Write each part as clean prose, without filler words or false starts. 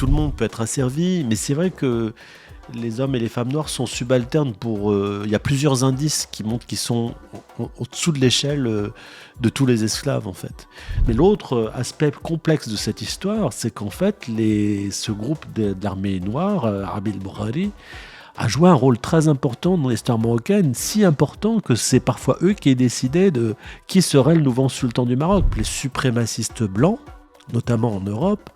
tout le monde peut être asservi, mais c'est vrai que les hommes et les femmes noires sont subalternes pour... Il y a plusieurs indices qui montrent qu'ils sont au-dessous de l'échelle de tous les esclaves, en fait. Mais l'autre aspect complexe de cette histoire, c'est qu'en fait, ce groupe de l'armée noire, Arbil Bourari, a joué un rôle très important dans l'histoire marocaine, si important que c'est parfois eux qui décidaient de qui serait le nouveau sultan du Maroc. Les suprémacistes blancs, notamment en Europe,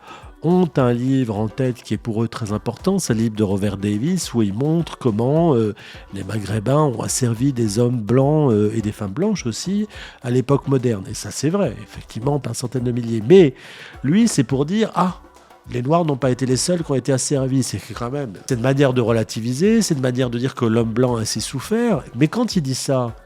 ont un livre en tête qui est pour eux très important, c'est le livre de Robert Davis, où il montre comment les Maghrébins ont asservi des hommes blancs et des femmes blanches aussi à l'époque moderne. Et ça c'est vrai, effectivement, par centaines de milliers. Mais lui, c'est pour dire, les Noirs n'ont pas été les seuls qui ont été asservis. C'est quand même, c'est une manière de relativiser, c'est une manière de dire que l'homme blanc a assez souffert. Mais quand il dit ça,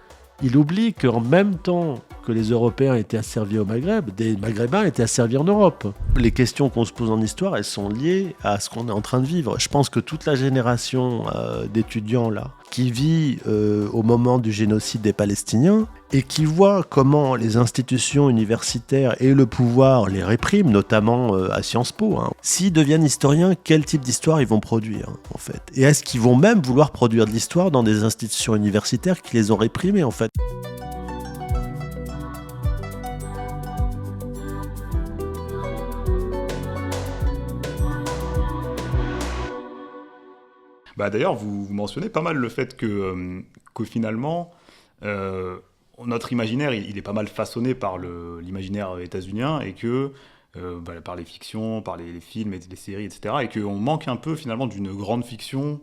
il oublie qu'en même temps que les Européens étaient asservis au Maghreb, des Maghrébins étaient asservis en Europe. Les questions qu'on se pose en histoire, elles sont liées à ce qu'on est en train de vivre. Je pense que toute la génération d'étudiants là, qui vit au moment du génocide des Palestiniens et qui voit comment les institutions universitaires et le pouvoir les répriment, notamment à Sciences Po. S'ils deviennent historiens, quel type d'histoire ils vont produire, en fait? Et est-ce qu'ils vont même vouloir produire de l'histoire dans des institutions universitaires qui les ont réprimés, en fait? D'ailleurs, vous mentionnez pas mal le fait que finalement, notre imaginaire, il est pas mal façonné par l'imaginaire états-unien et que par les fictions, par les films, et les séries, etc. Et qu'on manque un peu finalement d'une grande fiction,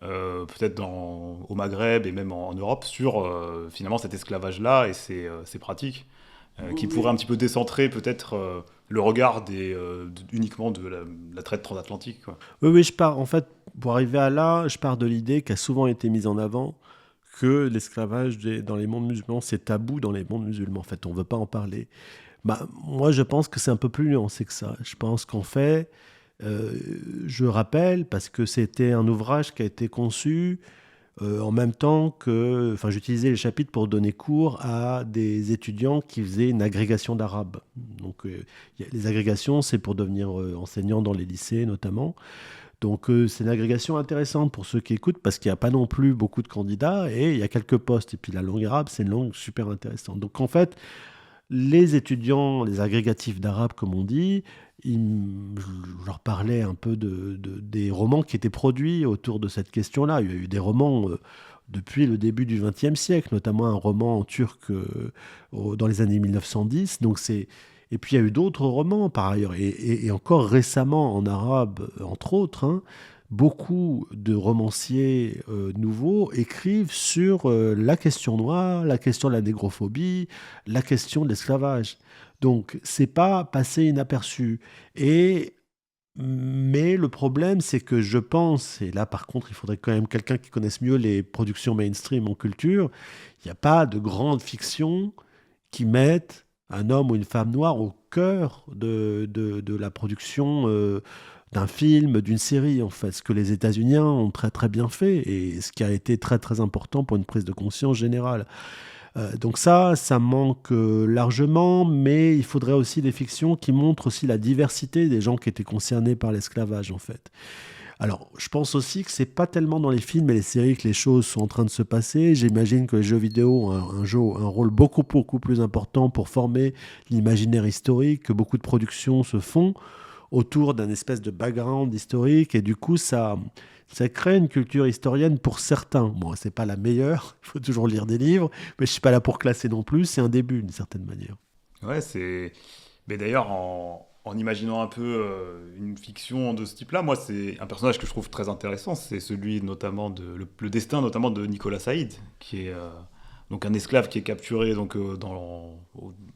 peut-être au Maghreb et même en Europe, sur finalement cet esclavage-là et ses pratiques, qui pourraient un petit peu décentrer peut-être le regard uniquement de la traite transatlantique, quoi. Oui, en fait, pour arriver à là, je pars de l'idée qui a souvent été mise en avant que l'esclavage dans les mondes musulmans, c'est tabou dans les mondes musulmans. En fait, on ne veut pas en parler. Moi, je pense que c'est un peu plus nuancé que ça. Je pense qu'en fait, je rappelle, parce que c'était un ouvrage qui a été conçu en même temps que... Enfin, j'utilisais les chapitres pour donner cours à des étudiants qui faisaient une agrégation d'arabe. Donc, les agrégations, c'est pour devenir enseignant dans les lycées, notamment. Donc c'est une agrégation intéressante pour ceux qui écoutent parce qu'il n'y a pas non plus beaucoup de candidats et il y a quelques postes. Et puis la langue arabe, c'est une langue super intéressante. Donc en fait, les étudiants, les agrégatifs d'arabe, comme on dit, je leur parlais un peu des romans qui étaient produits autour de cette question-là. Il y a eu des romans depuis le début du XXe siècle, notamment un roman en turc dans les années 1910. Et puis il y a eu d'autres romans par ailleurs, et encore récemment en arabe, entre autres, beaucoup de romanciers nouveaux écrivent sur la question noire, la question de la négrophobie, la question de l'esclavage. Donc c'est pas passé inaperçu. Mais le problème, c'est que je pense, et là par contre il faudrait quand même quelqu'un qui connaisse mieux les productions mainstream en culture, il n'y a pas de grande fiction qui mette un homme ou une femme noire au cœur de la production d'un film, d'une série, en fait. Ce que les États-Unis ont très très bien fait et ce qui a été très très important pour une prise de conscience générale. Donc ça manque largement, mais il faudrait aussi des fictions qui montrent aussi la diversité des gens qui étaient concernés par l'esclavage, en fait. Alors, je pense aussi que c'est pas tellement dans les films et les séries que les choses sont en train de se passer. J'imagine que les jeux vidéo ont un rôle beaucoup, beaucoup plus important pour former l'imaginaire historique, que beaucoup de productions se font autour d'un espèce de background historique. Et du coup, ça crée une culture historienne pour certains. Bon, c'est pas la meilleure, il faut toujours lire des livres, mais je suis pas là pour classer non plus. C'est un début, d'une certaine manière. Ouais, c'est... Mais d'ailleurs, en imaginant un peu une fiction de ce type-là, moi, c'est un personnage que je trouve très intéressant. C'est celui notamment le destin notamment de Nicolas Saïd, qui est donc un esclave qui est capturé donc, dans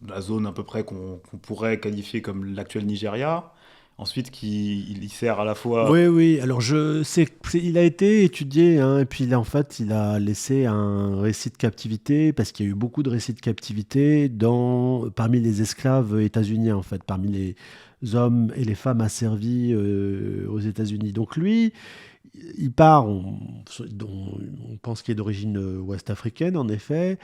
la zone à peu près qu'on pourrait qualifier comme l'actuel Nigeria. Ensuite, il sert à la fois... Oui, oui. Alors, il a été étudié, et puis là, en fait, il a laissé un récit de captivité, parce qu'il y a eu beaucoup de récits de captivité parmi les esclaves états-uniens, en fait, parmi les hommes et les femmes asservis aux États-Unis. Donc, lui, il part, on pense qu'il est d'origine ouest-africaine, en effet.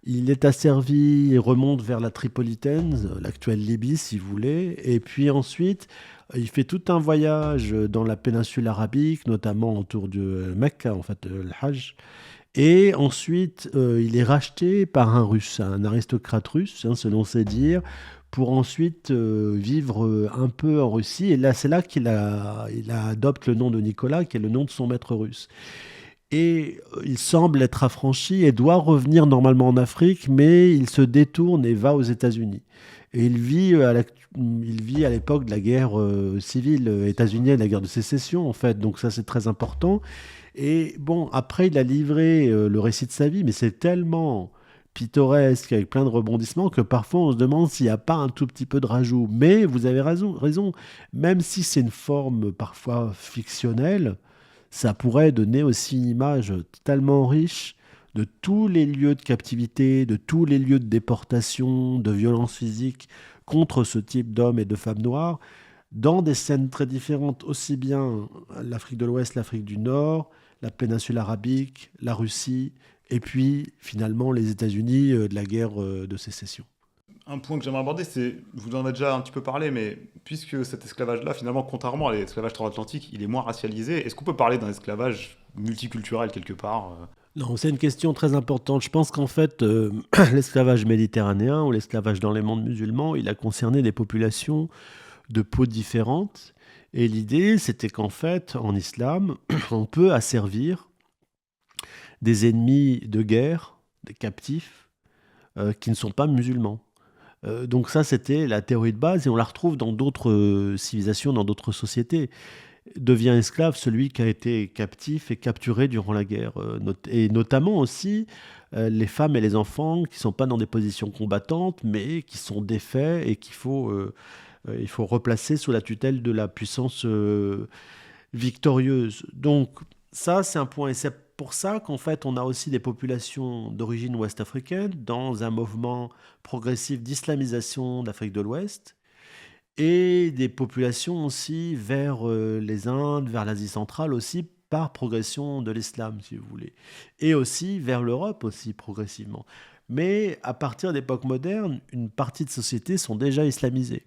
Il est asservi, il remonte vers la Tripolitaine, l'actuelle Libye, si vous voulez. Et puis ensuite, Il fait tout un voyage dans la péninsule arabique, notamment autour de Mecca, en fait, le Hajj. Et ensuite, il est racheté par un Russe, un aristocrate russe, hein, selon ses dires, pour ensuite vivre un peu en Russie. Et là, c'est là qu'il adopte le nom de Nicolas, qui est le nom de son maître russe. Et il semble être affranchi et doit revenir normalement en Afrique, mais il se détourne et va aux États-Unis. Et il vit à l'époque de la guerre civile états-unienne, la guerre de sécession, en fait. Donc ça, c'est très important. Et bon, après, il a livré le récit de sa vie, mais c'est tellement pittoresque, avec plein de rebondissements, que parfois on se demande s'il n'y a pas un tout petit peu de rajout. Mais vous avez raison, même si c'est une forme parfois fictionnelle, ça pourrait donner aussi une image tellement riche de tous les lieux de captivité, de tous les lieux de déportation, de violence physique contre ce type d'hommes et de femmes noires, dans des scènes très différentes, aussi bien l'Afrique de l'Ouest, l'Afrique du Nord, la péninsule arabique, la Russie, et puis finalement les États-Unis de la guerre de sécession. Un point que j'aimerais aborder, c'est, vous en avez déjà un petit peu parlé, mais puisque cet esclavage-là, finalement, contrairement à l'esclavage transatlantique, il est moins racialisé, est-ce qu'on peut parler d'un esclavage multiculturel quelque part Non, c'est une question très importante. Je pense qu'en fait, l'esclavage méditerranéen ou l'esclavage dans les mondes musulmans, il a concerné des populations de peaux différentes. Et l'idée, c'était qu'en fait, en islam, on peut asservir des ennemis de guerre, des captifs, qui ne sont pas musulmans. Donc ça, c'était la théorie de base, et on la retrouve dans d'autres civilisations, dans d'autres sociétés. Devient esclave celui qui a été captif et capturé durant la guerre. Et notamment aussi les femmes et les enfants qui ne sont pas dans des positions combattantes, mais qui sont défaits et il faut replacer sous la tutelle de la puissance victorieuse. Donc ça, c'est un point. Et c'est pour ça qu'en fait, on a aussi des populations d'origine ouest-africaine dans un mouvement progressif d'islamisation d'Afrique de l'Ouest et des populations aussi vers les Indes, vers l'Asie centrale aussi, par progression de l'islam, si vous voulez. Et aussi vers l'Europe aussi, progressivement. Mais à partir d'époque moderne, une partie de sociétés sont déjà islamisées.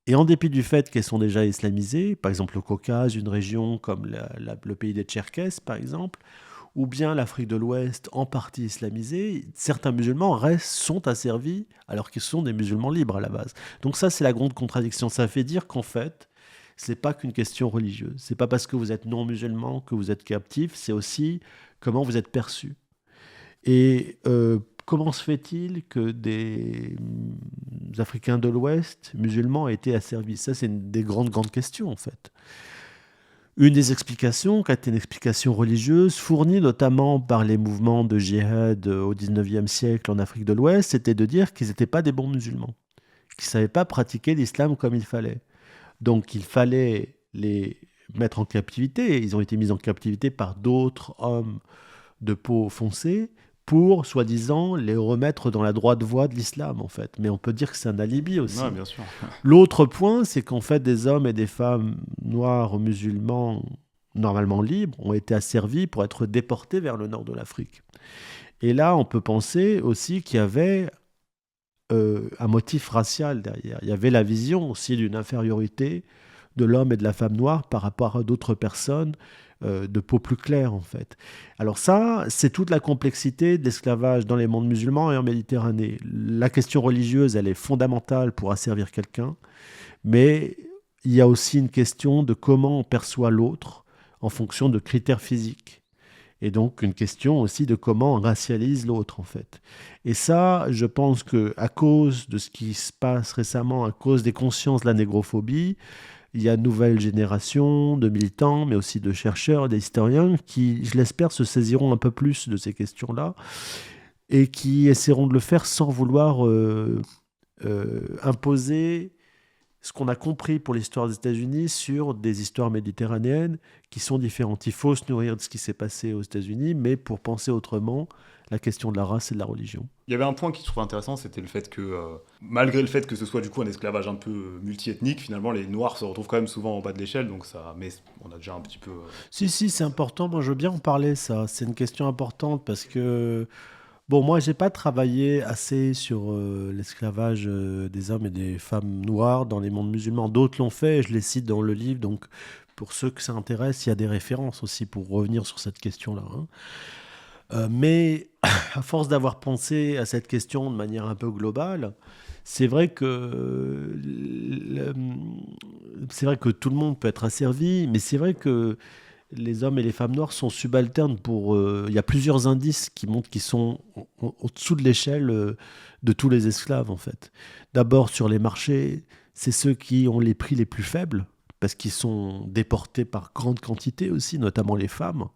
Et en dépit du fait qu'elles sont déjà islamisées, par exemple le Caucase, une région comme le pays des Tcherkesses, par exemple, ou bien l'Afrique de l'Ouest en partie islamisée, certains musulmans sont asservis alors qu'ils sont des musulmans libres à la base. Donc ça, c'est la grande contradiction. Ça fait dire qu'en fait, c'est pas qu'une question religieuse. C'est pas parce que vous êtes non musulman que vous êtes captif, c'est aussi comment vous êtes perçu. Et comment se fait-il que des Africains de l'Ouest, musulmans, aient été asservis? Ça, c'est une des grandes questions, en fait. Une des explications, qui a été une explication religieuse, fournie notamment par les mouvements de djihad au XIXe siècle en Afrique de l'Ouest, c'était de dire qu'ils n'étaient pas des bons musulmans, qu'ils ne savaient pas pratiquer l'islam comme il fallait. Donc il fallait les mettre en captivité. Ils ont été mis en captivité par d'autres hommes de peau foncée pour, soi-disant, les remettre dans la droite voie de l'islam, en fait. Mais on peut dire que c'est un alibi aussi. Ouais, bien sûr. L'autre point, c'est qu'en fait, des hommes et des femmes noirs musulmans, normalement libres, ont été asservis pour être déportés vers le nord de l'Afrique. Et là, on peut penser aussi qu'il y avait un motif racial derrière. Il y avait la vision aussi d'une infériorité de l'homme et de la femme noire par rapport à d'autres personnes de peau plus claire, en fait. Alors ça, c'est toute la complexité de l'esclavage dans les mondes musulmans et en Méditerranée. La question religieuse, elle est fondamentale pour asservir quelqu'un, mais il y a aussi une question de comment on perçoit l'autre en fonction de critères physiques. Et donc une question aussi de comment on racialise l'autre, en fait. Et ça, je pense qu'à cause de ce qui se passe récemment, à cause des consciences de la négrophobie, il y a une nouvelle génération de militants, mais aussi de chercheurs, d'historiens qui, je l'espère, se saisiront un peu plus de ces questions-là et qui essaieront de le faire sans vouloir imposer ce qu'on a compris pour l'histoire des États-Unis sur des histoires méditerranéennes qui sont différentes. Il faut se nourrir de ce qui s'est passé aux États-Unis, mais pour penser autrement, la question de la race et de la religion. Il y avait un point qui je trouvais intéressant, c'était le fait que, malgré le fait que ce soit du coup un esclavage un peu multiethnique, finalement les Noirs se retrouvent quand même souvent en bas de l'échelle, donc ça, mais on a déjà un petit peu... Si, c'est important, moi je veux bien en parler, ça. C'est une question importante parce que, Bon, moi, j'ai pas travaillé assez sur l'esclavage des hommes et des femmes noires dans les mondes musulmans. D'autres l'ont fait, et je les cite dans le livre. Donc, pour ceux que ça intéresse, il y a des références aussi pour revenir sur cette question-là, hein. Mais à force d'avoir pensé à cette question de manière un peu globale, c'est vrai que c'est vrai que tout le monde peut être asservi, mais c'est vrai que les hommes et les femmes noires sont subalternes pour. Il y a plusieurs indices qui montrent qu'ils sont au-dessous de l'échelle de tous les esclaves, en fait. D'abord, sur les marchés, c'est ceux qui ont les prix les plus faibles, parce qu'ils sont déportés par grande quantité aussi, notamment les femmes.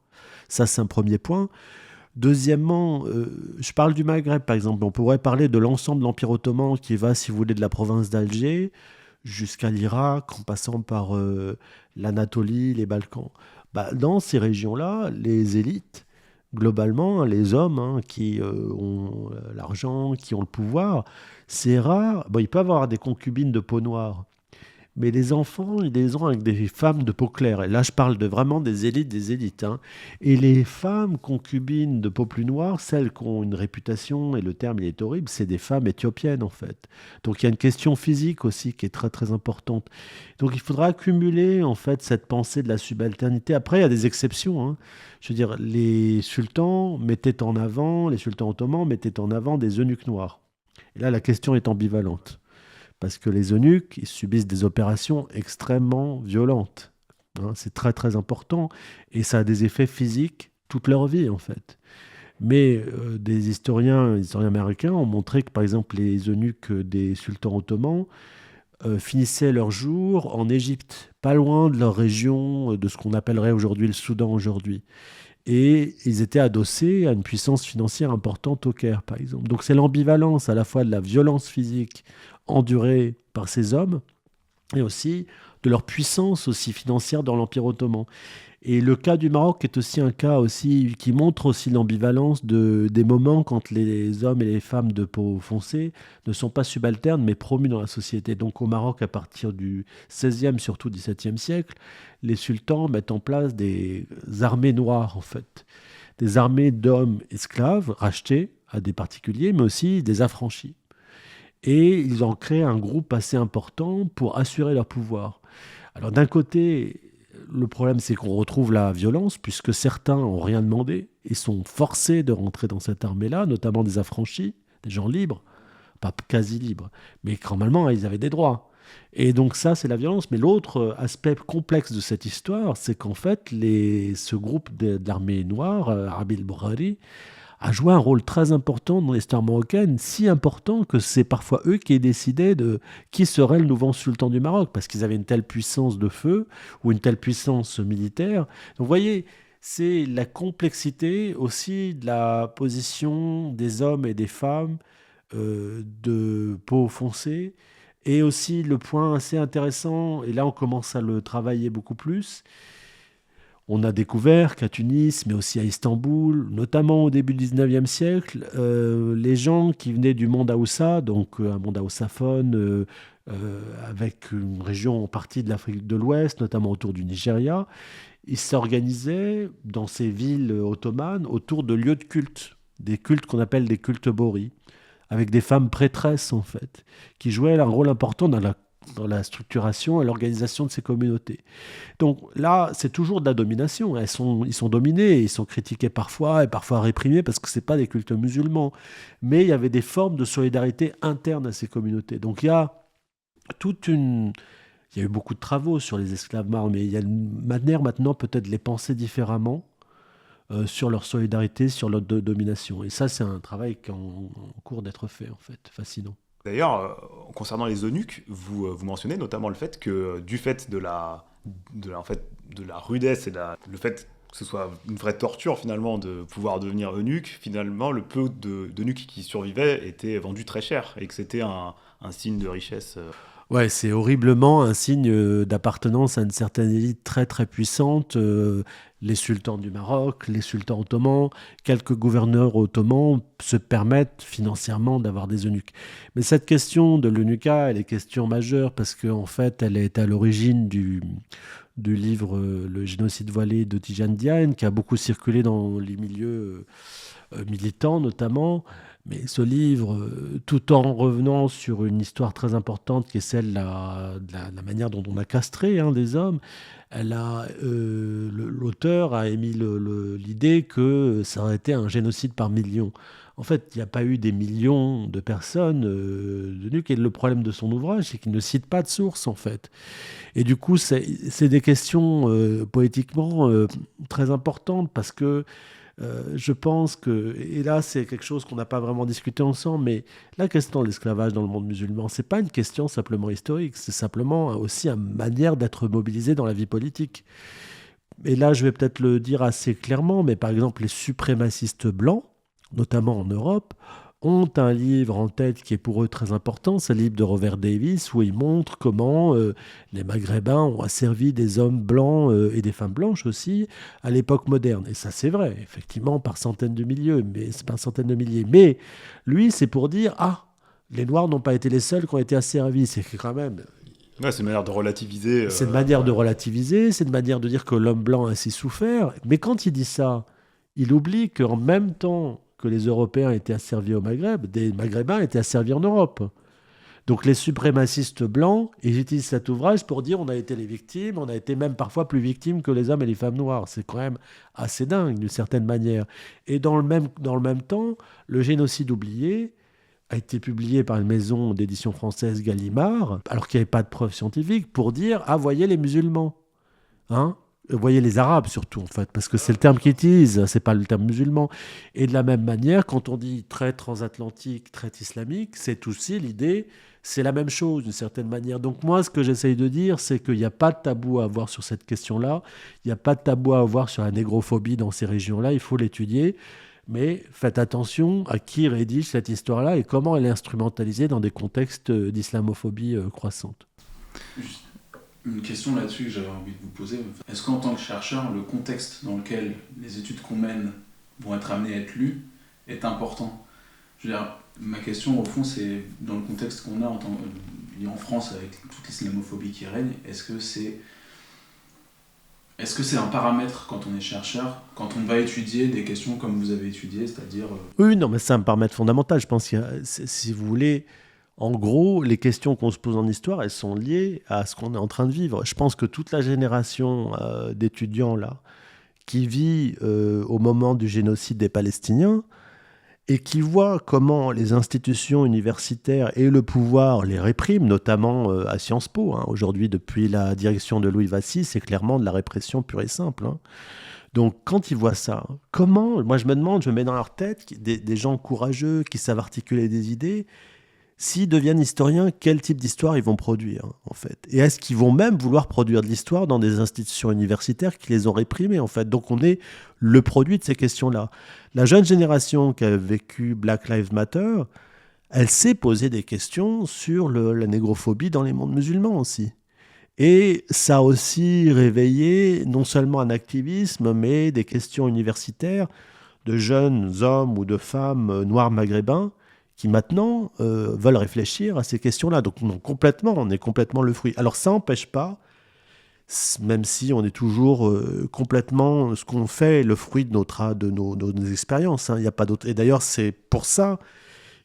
Ça, c'est un premier point. Deuxièmement, je parle du Maghreb, par exemple. On pourrait parler de l'ensemble de l'Empire ottoman qui va, si vous voulez, de la province d'Alger jusqu'à l'Irak, en passant par l'Anatolie, les Balkans. Bah, dans ces régions-là, les élites, globalement, hein, les hommes, hein, qui ont l'argent, qui ont le pouvoir, c'est rare. Bon, il peut y avoir des concubines de peau noire, mais les enfants, ils les ont avec des femmes de peau claire. Et là, je parle de vraiment des élites, hein. Et les femmes concubines de peau plus noire, celles qui ont une réputation, et le terme il est horrible, c'est des femmes éthiopiennes en fait. Donc il y a une question physique aussi qui est très très importante. Donc il faudra accumuler en fait cette pensée de la subalternité. Après, il y a des exceptions, hein. Je veux dire, les sultans ottomans mettaient en avant des eunuques noirs. Et là, la question est ambivalente. Parce que les eunuques, ils subissent des opérations extrêmement violentes, hein. C'est très très important et ça a des effets physiques toute leur vie en fait. Mais des historiens américains ont montré que par exemple les eunuques des sultans ottomans finissaient leurs jours en Égypte, pas loin de leur région, de ce qu'on appellerait aujourd'hui le Soudan aujourd'hui. Et ils étaient adossés à une puissance financière importante au Caire, par exemple. Donc c'est l'ambivalence à la fois de la violence physique endurée par ces hommes et aussi de leur puissance aussi financière dans l'Empire ottoman. Et le cas du Maroc est aussi un cas aussi qui montre aussi l'ambivalence des moments quand les hommes et les femmes de peau foncée ne sont pas subalternes mais promus dans la société. Donc au Maroc, à partir du XVIe, surtout XVIIe siècle, les sultans mettent en place des armées noires en fait, des armées d'hommes esclaves rachetés à des particuliers, mais aussi des affranchis. Et ils en créent un groupe assez important pour assurer leur pouvoir. Alors d'un côté, le problème c'est qu'on retrouve la violence, puisque certains n'ont rien demandé et sont forcés de rentrer dans cette armée-là, notamment des affranchis, des gens libres, pas quasi libres, mais normalement ils avaient des droits. Et donc ça, c'est la violence. Mais l'autre aspect complexe de cette histoire, c'est qu'en fait, ce groupe de l'armée noire, Arabil Bourari, a joué un rôle très important dans l'histoire marocaine, si important que c'est parfois eux qui décidaient de qui serait le nouveau sultan du Maroc, parce qu'ils avaient une telle puissance de feu ou une telle puissance militaire. Donc vous voyez, c'est la complexité aussi de la position des hommes et des femmes de peau foncée, et aussi le point assez intéressant, et là on commence à le travailler beaucoup plus, on a découvert qu'à Tunis, mais aussi à Istanbul, notamment au début du 19e siècle, les gens qui venaient du monde haoussa, donc un monde haussaphone, avec une région en partie de l'Afrique de l'Ouest, notamment autour du Nigeria, ils s'organisaient dans ces villes ottomanes autour de lieux de culte, des cultes qu'on appelle des cultes boris, avec des femmes prêtresses en fait, qui jouaient un rôle important dans la structuration et l'organisation de ces communautés. Donc là, c'est toujours de la domination. Ils sont dominés, ils sont critiqués parfois et parfois réprimés parce que ce n'est pas des cultes musulmans. Mais il y avait des formes de solidarité interne à ces communautés. Donc il y a toute une... Il y a eu beaucoup de travaux sur les esclaves noirs, mais il y a une manière maintenant peut-être de les penser différemment sur leur solidarité, sur leur domination. Et ça, c'est un travail qui est en cours d'être fait, en fait. Fascinant. D'ailleurs, concernant les eunuques, vous mentionnez notamment le fait que du fait en fait, de la rudesse et le fait que ce soit une vraie torture finalement de pouvoir devenir eunuque, finalement le peu d'eunuques qui survivaient étaient vendus très cher et que c'était un signe de richesse. Ouais, c'est horriblement un signe d'appartenance à une certaine élite très très puissante. Les sultans du Maroc, les sultans ottomans, quelques gouverneurs ottomans se permettent financièrement d'avoir des eunuques. Mais cette question de l'eunucat, elle est question majeure parce qu'en fait, elle est à l'origine du livre Le génocide voilé de Tidjane Diagne, qui a beaucoup circulé dans les milieux militants notamment. Mais ce livre, tout en revenant sur une histoire très importante qui est celle de la manière dont on a castré des hommes, l'auteur a émis l'idée que ça aurait été un génocide par millions. En fait, il n'y a pas eu des millions de personnes de nuque. Et le problème de son ouvrage, c'est qu'il ne cite pas de source, en fait. Et du coup, c'est des questions poétiquement très importantes parce que je pense que, et là c'est quelque chose qu'on n'a pas vraiment discuté ensemble, mais la question de l'esclavage dans le monde musulman, c'est pas une question simplement historique, c'est simplement aussi une manière d'être mobilisé dans la vie politique. Et là, je vais peut-être le dire assez clairement, mais par exemple, les suprémacistes blancs, notamment en Europe, ont un livre en tête qui est pour eux très important, c'est le livre de Robert Davis, où il montre comment les Maghrébins ont asservi des hommes blancs et des femmes blanches aussi à l'époque moderne. Et ça, c'est vrai, effectivement, par centaines de milliers, mais c'est par centaines de milliers. Mais lui, c'est pour dire, les Noirs n'ont pas été les seuls qui ont été asservis. C'est quand même... Ouais, c'est une manière de relativiser. C'est une manière de relativiser, c'est une manière de dire que l'homme blanc a ainsi souffert. Mais quand il dit ça, il oublie qu'en même temps que les Européens étaient asservis au Maghreb, des Maghrébins étaient asservis en Europe. Donc les suprémacistes blancs, ils utilisent cet ouvrage pour dire on a été les victimes, on a été même parfois plus victimes que les hommes et les femmes noires. C'est quand même assez dingue d'une certaine manière. Et dans le même temps, le génocide oublié a été publié par une maison d'édition française Gallimard, alors qu'il n'y avait pas de preuves scientifiques, pour dire voyez les musulmans. Voyez les Arabes surtout, en fait, parce que c'est le terme qu'ils utilisent, c'est pas le terme musulman. Et de la même manière, quand on dit traite transatlantique, traite islamique, c'est aussi l'idée, c'est la même chose d'une certaine manière. Donc moi, ce que j'essaye de dire, c'est qu'il n'y a pas de tabou à avoir sur cette question-là, il n'y a pas de tabou à avoir sur la négrophobie dans ces régions-là, il faut l'étudier. Mais faites attention à qui rédige cette histoire-là et comment elle est instrumentalisée dans des contextes d'islamophobie croissante. Juste une question là-dessus que j'avais envie de vous poser. Est-ce qu'en tant que chercheur, le contexte dans lequel les études qu'on mène vont être amenées à être lues est important ? Je veux dire, ma question au fond, c'est dans le contexte qu'on a en France avec toute l'islamophobie qui règne, est-ce que c'est un paramètre quand on est chercheur, quand on va étudier des questions comme vous avez étudié, c'est-à-dire... Oui, non, mais c'est un paramètre fondamental. Je pense que si vous voulez... En gros, les questions qu'on se pose en histoire, elles sont liées à ce qu'on est en train de vivre. Je pense que toute la génération d'étudiants là, qui vit au moment du génocide des Palestiniens et qui voit comment les institutions universitaires et le pouvoir les répriment, notamment à Sciences Po. Aujourd'hui, depuis la direction de Louis Vassy, c'est clairement de la répression pure et simple. Donc, quand ils voient ça, moi je me demande, je me mets dans leur tête des gens courageux qui savent articuler des idées. S'ils deviennent historiens, quel type d'histoire ils vont produire, en fait ? Et est-ce qu'ils vont même vouloir produire de l'histoire dans des institutions universitaires qui les ont réprimées, en fait ? Donc on est le produit de ces questions-là. La jeune génération qui a vécu Black Lives Matter, elle s'est posé des questions sur la négrophobie dans les mondes musulmans aussi. Et ça a aussi réveillé non seulement un activisme, mais des questions universitaires de jeunes hommes ou de femmes noirs maghrébins qui maintenant veulent réfléchir à ces questions-là. Donc on est complètement le fruit. Alors ça n'empêche pas, même si on est toujours complètement, ce qu'on fait, le fruit de nos expériences. Il y a pas d'autre. Et d'ailleurs, c'est pour ça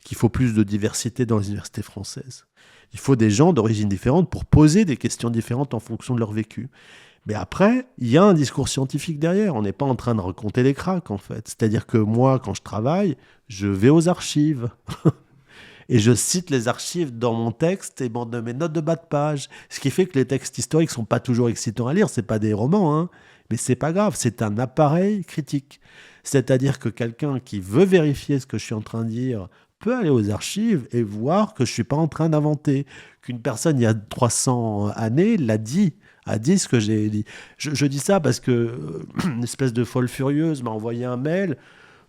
qu'il faut plus de diversité dans les universités françaises. Il faut des gens d'origine différente pour poser des questions différentes en fonction de leur vécu. Mais après, il y a un discours scientifique derrière. On n'est pas en train de raconter des cracks, en fait. C'est-à-dire que moi, quand je travaille, je vais aux archives. Et je cite les archives dans mon texte et dans mes notes de bas de page. Ce qui fait que les textes historiques ne sont pas toujours excitants à lire. Ce n'est pas des romans, mais ce n'est pas grave. C'est un appareil critique. C'est-à-dire que quelqu'un qui veut vérifier ce que je suis en train de dire peut aller aux archives et voir que je ne suis pas en train d'inventer. Qu'une personne, il y a 300 années, a dit ce que j'ai dit. Je dis ça parce que une espèce de folle furieuse m'a envoyé un mail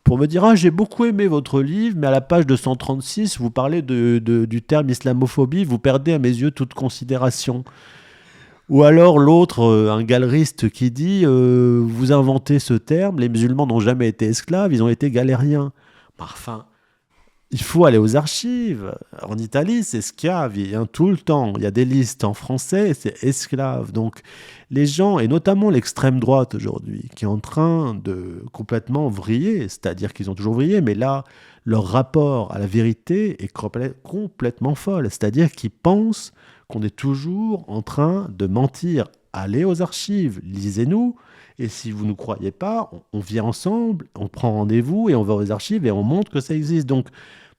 pour me dire « j'ai beaucoup aimé votre livre, mais à la page 236, vous parlez du terme islamophobie, vous perdez à mes yeux toute considération. » Ou alors l'autre, un galeriste qui dit « vous inventez ce terme, les musulmans n'ont jamais été esclaves, ils ont été galériens. » Enfin, Il faut aller aux archives. En Italie, c'est schiavi, hein, tout le temps. Il y a des listes en français, c'est esclaves. Donc, les gens, et notamment l'extrême droite aujourd'hui, qui est en train de complètement vriller, c'est-à-dire qu'ils ont toujours vrillé, mais là, leur rapport à la vérité est complètement folle. C'est-à-dire qu'ils pensent qu'on est toujours en train de mentir. Allez aux archives, lisez-nous. Et si vous ne nous croyez pas, on vient ensemble, on prend rendez-vous et on va aux archives et on montre que ça existe. Donc,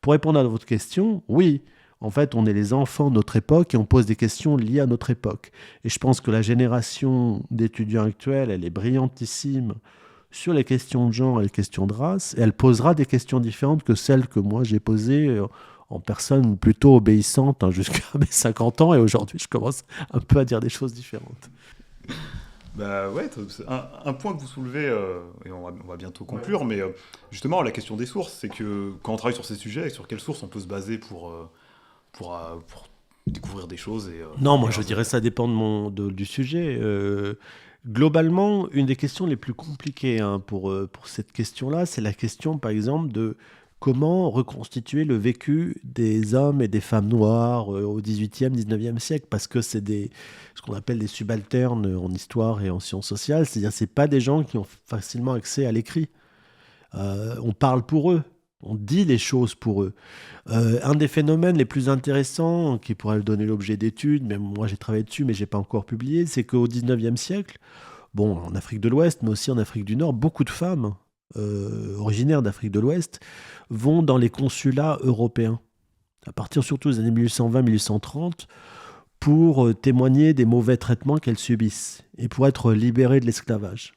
pour répondre à votre question, oui, en fait, on est les enfants de notre époque et on pose des questions liées à notre époque. Et je pense que la génération d'étudiants actuels, elle est brillantissime sur les questions de genre et les questions de race, et elle posera des questions différentes que celles que moi j'ai posées en personne plutôt obéissante, hein, jusqu'à mes 50 ans, et aujourd'hui je commence un peu à dire des choses différentes. Bah ouais, c'est un point que vous soulevez, et on va bientôt conclure, mais justement la question des sources, c'est que quand on travaille sur ces sujets, sur quelles sources on peut se baser pour découvrir des choses Non, moi je dirais ça dépend du sujet. Globalement, une des questions les plus compliquées, hein, pour cette question-là, c'est la question par exemple de comment reconstituer le vécu des hommes et des femmes noires au XVIIIe, XIXe siècle, parce que c'est ce qu'on appelle des subalternes en histoire et en sciences sociales, c'est-à-dire c'est pas des gens qui ont facilement accès à l'écrit. On parle pour eux, on dit les choses pour eux. Un des phénomènes les plus intéressants, qui pourrait donner l'objet d'études, même moi j'ai travaillé dessus mais j'ai pas encore publié, c'est qu'au XIXe siècle, bon, en Afrique de l'Ouest, mais aussi en Afrique du Nord, beaucoup de femmes originaires d'Afrique de l'Ouest vont dans les consulats européens, à partir surtout des années 1820-1830, pour témoigner des mauvais traitements qu'elles subissent et pour être libérées de l'esclavage.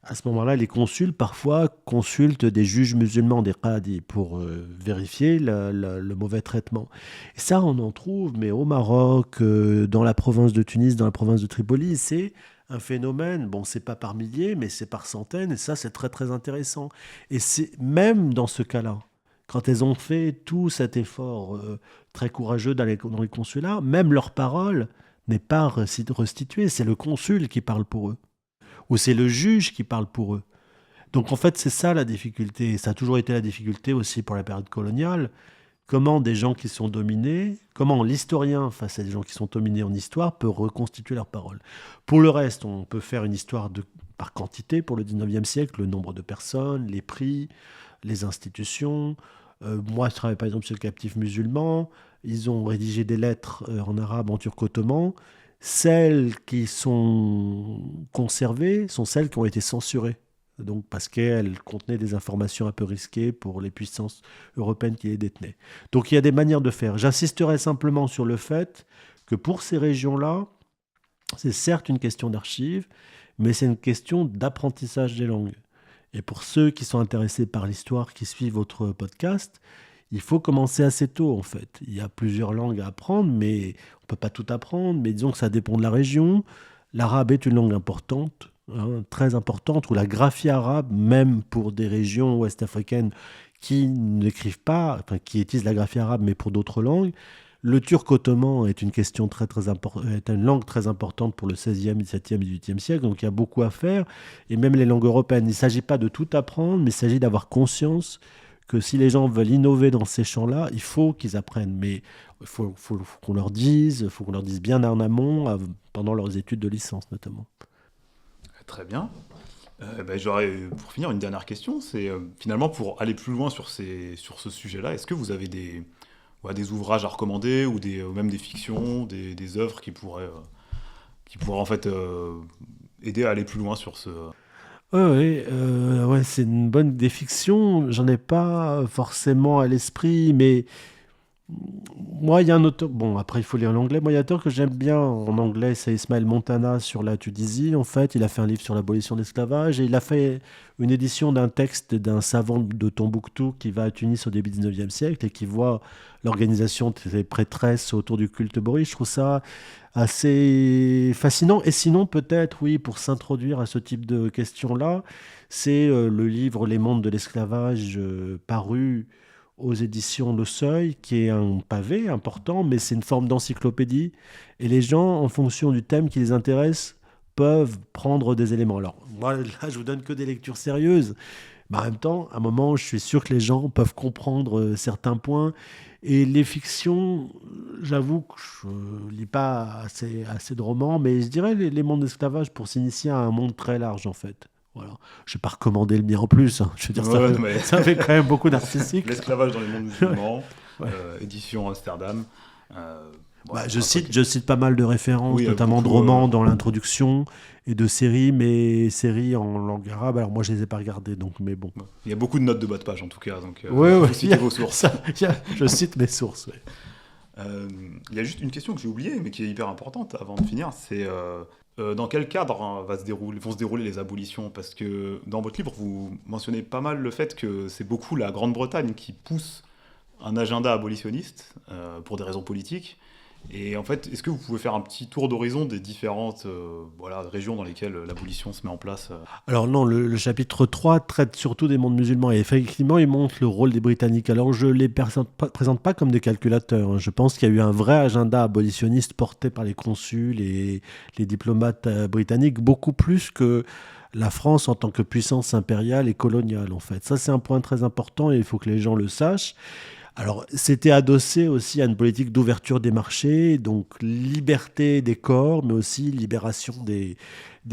À ce moment-là, les consuls, parfois, consultent des juges musulmans, des qadis, pour vérifier le mauvais traitement. Et ça, on en trouve, mais au Maroc, dans la province de Tunis, dans la province de Tripoli, c'est un phénomène, bon, c'est pas par milliers, mais c'est par centaines, et ça, c'est très, très intéressant. Et c'est même dans ce cas-là, quand elles ont fait tout cet effort très courageux dans les consulats, même leur parole n'est pas restituée, c'est le consul qui parle pour eux, ou c'est le juge qui parle pour eux. Donc en fait, c'est ça la difficulté, et ça a toujours été la difficulté aussi pour la période coloniale. Comment des gens qui sont dominés, comment l'historien, face à des gens qui sont dominés en histoire, peut reconstituer leurs paroles. Pour le reste, on peut faire une histoire par quantité pour le 19e siècle, le nombre de personnes, les prix, les institutions. Moi, je travaille par exemple sur le captif musulman. Ils ont rédigé des lettres en arabe, en turco-ottoman. Celles qui sont conservées sont celles qui ont été censurées. Donc parce qu'elles contenaient des informations un peu risquées pour les puissances européennes qui les détenaient. Donc il y a des manières de faire. J'insisterai simplement sur le fait que pour ces régions-là, c'est certes une question d'archives, mais c'est une question d'apprentissage des langues. Et pour ceux qui sont intéressés par l'histoire, qui suivent votre podcast, il faut commencer assez tôt en fait. Il y a plusieurs langues à apprendre, mais on ne peut pas tout apprendre, mais disons que ça dépend de la région. L'arabe est une langue importante, hein, très importante, ou la graphie arabe, même pour des régions ouest-africaines qui n'écrivent pas, enfin qui utilisent la graphie arabe, mais pour d'autres langues. Le turc ottoman est une question est une langue très importante pour le 16e, 17e, 18e siècle, donc il y a beaucoup à faire, et même les langues européennes. Il ne s'agit pas de tout apprendre, mais il s'agit d'avoir conscience que si les gens veulent innover dans ces champs-là, il faut qu'ils apprennent. Mais il faut qu'on leur dise, faut qu'on leur dise bien en amont, pendant leurs études de licence notamment. Très bien. J'aurais, pour finir, une dernière question. C'est finalement pour aller plus loin sur ce sujet-là, est-ce que vous avez des ouvrages à recommander ou même des fictions, des œuvres qui pourraient en fait aider à aller plus loin sur ce... Oui, c'est une bonne des fictions. J'en ai pas forcément à l'esprit, mais moi, il y a un auteur. Bon, après, il faut lire l'anglais. Moi, il y a un auteur que j'aime bien en anglais, c'est Ismaël Montana sur la Tunisie. En fait, il a fait un livre sur l'abolition de l'esclavage et il a fait une édition d'un texte d'un savant de Tombouctou qui va à Tunis au début du 19e siècle et qui voit l'organisation des prêtresses autour du culte bourrique. Je trouve ça assez fascinant. Et sinon, peut-être, oui, pour s'introduire à ce type de questions-là, c'est le livre Les mondes de l'esclavage paru aux éditions Le Seuil, qui est un pavé important, mais c'est une forme d'encyclopédie. Et les gens, en fonction du thème qui les intéresse, peuvent prendre des éléments. Alors, moi, là, je vous donne que des lectures sérieuses, Mais en même temps, à un moment, je suis sûr que les gens peuvent comprendre certains points. Et les fictions, j'avoue que je lis pas assez de romans, mais je dirais les mondes d'esclavage pour s'initier à un monde très large, en fait. Voilà. Je vais pas recommander le mien en plus, hein. Je veux dire, Ouais, mais ça fait quand même beaucoup d'artistique. l'esclavage dans les mondes musulmans, Ouais. édition Amsterdam. Bon, Bah, un je cite pas mal de références, Oui, notamment de beaucoup, romans dans l'introduction et de séries, mais séries en langue arabe. Alors moi, je les ai pas regardées, donc, mais bon. il y a beaucoup de notes de bas de page en tout cas, donc Ouais, vous il y citez a- vos sources. je cite mes sources. Ouais. Il y a juste une question que j'ai oubliée, mais qui est hyper importante avant de finir, c'est dans quel cadre vont se dérouler les abolitions? Parce que dans votre livre, vous mentionnez pas mal le fait que c'est beaucoup la Grande-Bretagne qui pousse un agenda abolitionniste pour des raisons politiques. Et en fait, est-ce que vous pouvez faire un petit tour d'horizon des différentes régions dans lesquelles l'abolition se met en place Alors non, le chapitre 3 traite surtout des mondes musulmans et effectivement, il montre le rôle des Britanniques. Alors je les présente pas comme des calculateurs, hein. Je pense qu'il y a eu un vrai agenda abolitionniste porté par les consuls et les diplomates britanniques, beaucoup plus que la France en tant que puissance impériale et coloniale, en fait. Ça, c'est un point très important et il faut que les gens le sachent. Alors, c'était adossé aussi à une politique d'ouverture des marchés, donc liberté des corps, mais aussi libération des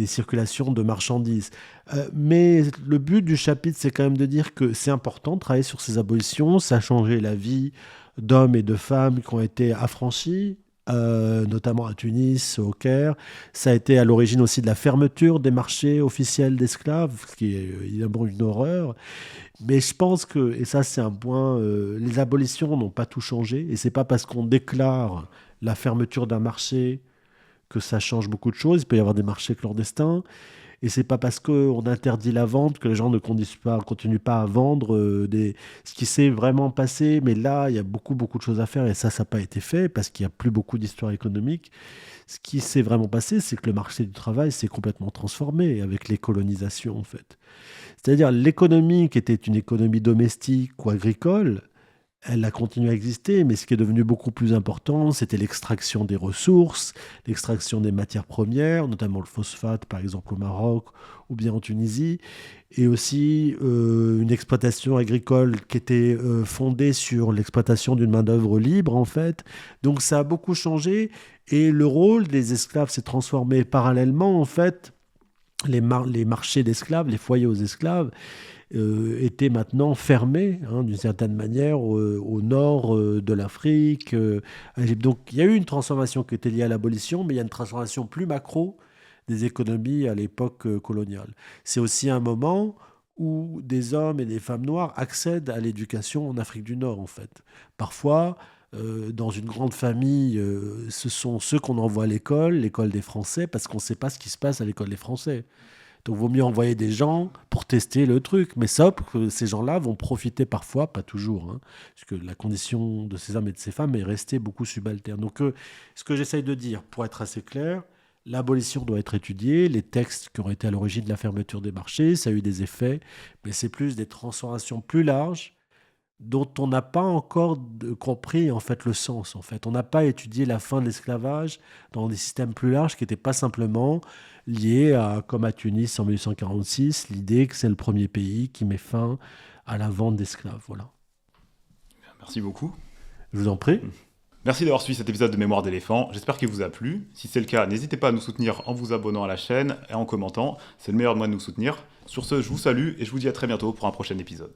circulations de marchandises. Mais le but du chapitre, c'est quand même de dire que c'est important de travailler sur ces abolitions, ça a changé la vie d'hommes et de femmes qui ont été affranchis, notamment à Tunis, au Caire. Ça a été à l'origine aussi de la fermeture des marchés officiels d'esclaves, ce qui est évidemment une horreur. Mais je pense que, et ça c'est un point, les abolitions n'ont pas tout changé, et c'est pas parce qu'on déclare la fermeture d'un marché que ça change beaucoup de choses. Il peut y avoir des marchés clandestins, et c'est pas parce qu'on interdit la vente que les gens ne continuent pas à vendre ce qui s'est vraiment passé. Mais là, il y a beaucoup, beaucoup de choses à faire, et ça n'a pas été fait parce qu'il n'y a plus beaucoup d'histoire économique. Ce qui s'est vraiment passé, c'est que le marché du travail s'est complètement transformé avec les colonisations, en fait. C'est-à-dire l'économie qui était une économie domestique ou agricole, elle a continué à exister, mais ce qui est devenu beaucoup plus important, c'était l'extraction des ressources, l'extraction des matières premières, notamment le phosphate, par exemple au Maroc ou bien en Tunisie, et aussi une exploitation agricole qui était fondée sur l'exploitation d'une main-d'œuvre libre, en fait. Donc ça a beaucoup changé, et le rôle des esclaves s'est transformé parallèlement, en fait. Les marchés d'esclaves, les foyers aux esclaves, étaient maintenant fermés, hein, d'une certaine manière, au nord de l'Afrique, à l'Égypte. Donc il y a eu une transformation qui était liée à l'abolition, mais il y a une transformation plus macro des économies à l'époque coloniale. C'est aussi un moment où des hommes et des femmes noires accèdent à l'éducation en Afrique du Nord, en fait. Parfois, dans une grande famille, ce sont ceux qu'on envoie à l'école des Français, parce qu'on ne sait pas ce qui se passe à l'école des Français. Donc, il vaut mieux envoyer des gens pour tester le truc. Mais sauf que ces gens-là vont profiter parfois, pas toujours, hein, parce que la condition de ces hommes et de ces femmes est restée beaucoup subalterne. Donc, ce que j'essaye de dire, pour être assez clair, l'abolition doit être étudiée, les textes qui ont été à l'origine de la fermeture des marchés, ça a eu des effets, mais c'est plus des transformations plus larges dont on n'a pas encore compris en fait le sens. En fait, on n'a pas étudié la fin de l'esclavage dans des systèmes plus larges qui n'étaient pas simplement liés à, comme à Tunis en 1846, l'idée que c'est le premier pays qui met fin à la vente d'esclaves. Voilà. Merci beaucoup. Je vous en prie. Merci d'avoir suivi cet épisode de Mémoire d'éléphant, j'espère qu'il vous a plu. Si c'est le cas, n'hésitez pas à nous soutenir en vous abonnant à la chaîne et en commentant, c'est le meilleur moyen de nous soutenir. Sur ce, je vous salue et je vous dis à très bientôt pour un prochain épisode.